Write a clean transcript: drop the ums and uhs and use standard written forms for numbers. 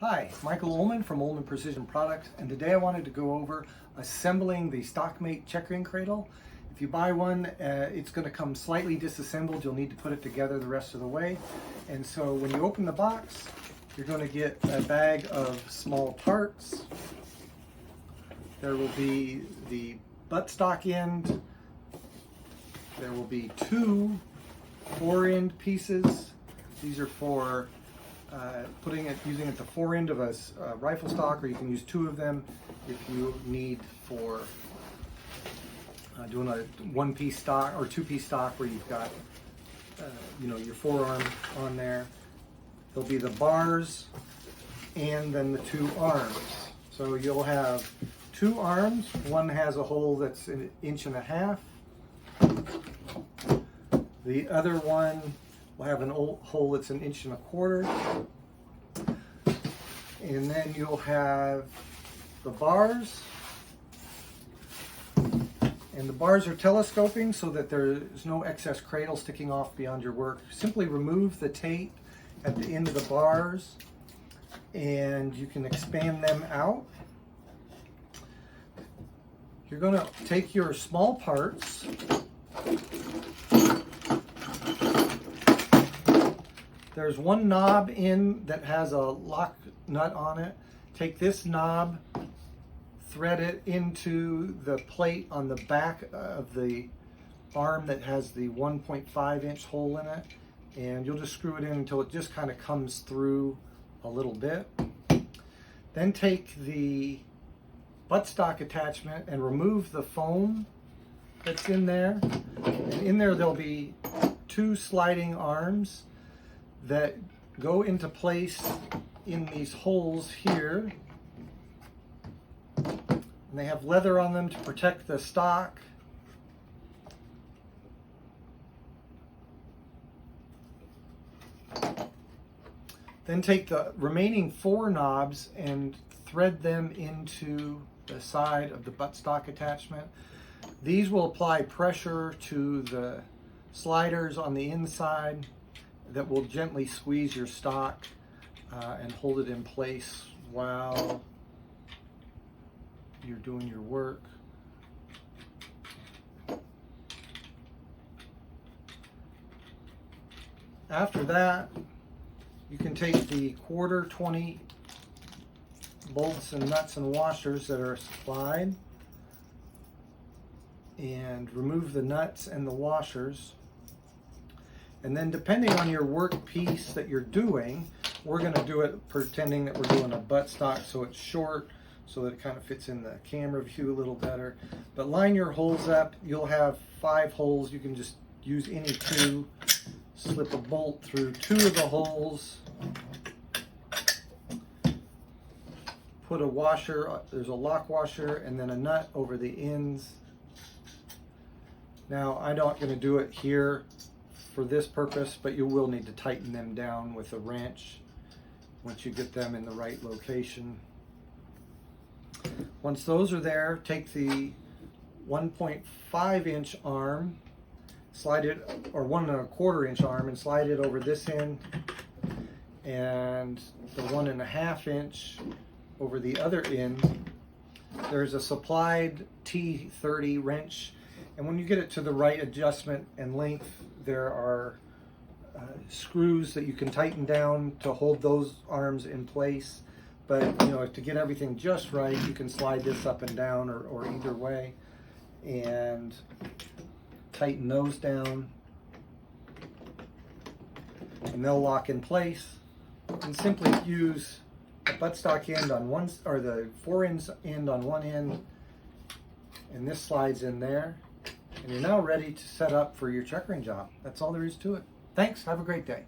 Hi, Michael Ullman from Ullman Precision Products, and today I wanted to go over assembling the StockMate Checkering Cradle. If you buy one, it's going to come slightly disassembled. You'll need to put it together the rest of the way. And so when you open the box, you're going to get a bag of small parts. There will be the buttstock end. There will be two fore-end pieces. These are for using at the fore end of a rifle stock, or you can use two of them if you need for doing a one-piece stock or two-piece stock where you've got your forearm on there. There'll be the bars and then the two arms. So you'll have two arms. One has a hole that's 1.5 inches. The other one will have an hole that's 1.25 inches. And then you'll have the bars. And the bars are telescoping so that there's no excess cradle sticking off beyond your work. Simply remove the tape at the end of the bars and you can expand them out. You're going to take your small parts, there's one knob in that has a lock nut on it. Take this knob, thread it into the plate on the back of the arm that has the 1.5 inch hole in it, and you'll just screw it in until it just kind of comes through a little bit. Then take the buttstock attachment and remove the foam that's in there. And in there there'll be two sliding arms that go into place in these holes here. And they have leather on them to protect the stock. Then take the remaining four knobs and thread them into the side of the buttstock attachment. These will apply pressure to the sliders on the inside that will gently squeeze your stock and hold it in place while you're doing your work. After that, you can take the 1/4-20 bolts and nuts and washers that are supplied and remove the nuts and the washers. And then depending on your work piece that you're doing, we're going to do it pretending that we're doing a buttstock, so it's short, so that it kind of fits in the camera view a little better. But line your holes up. You'll have 5 holes. You can just use any two. Slip a bolt through 2 of the holes. Put a washer, there's a lock washer, and then a nut over the ends. Now, I'm not going to do it here for this purpose, but you will need to tighten them down with a wrench once you get them in the right location. Once those are there, take the 1.5 inch arm, slide it, or 1.25 inch arm, and slide it over this end, and the 1.5 inch over the other end. There's a supplied T30 wrench, and when you get it to the right adjustment and length, there are screws that you can tighten down to hold those arms in place. But to get everything just right, you can slide this up and down, or either way, and tighten those down, and they'll lock in place. And simply use the buttstock end on one, or the fore end on one end, and this slides in there, and you're now ready to set up for your checkering job. That's all there is to it. Thanks. Have a great day.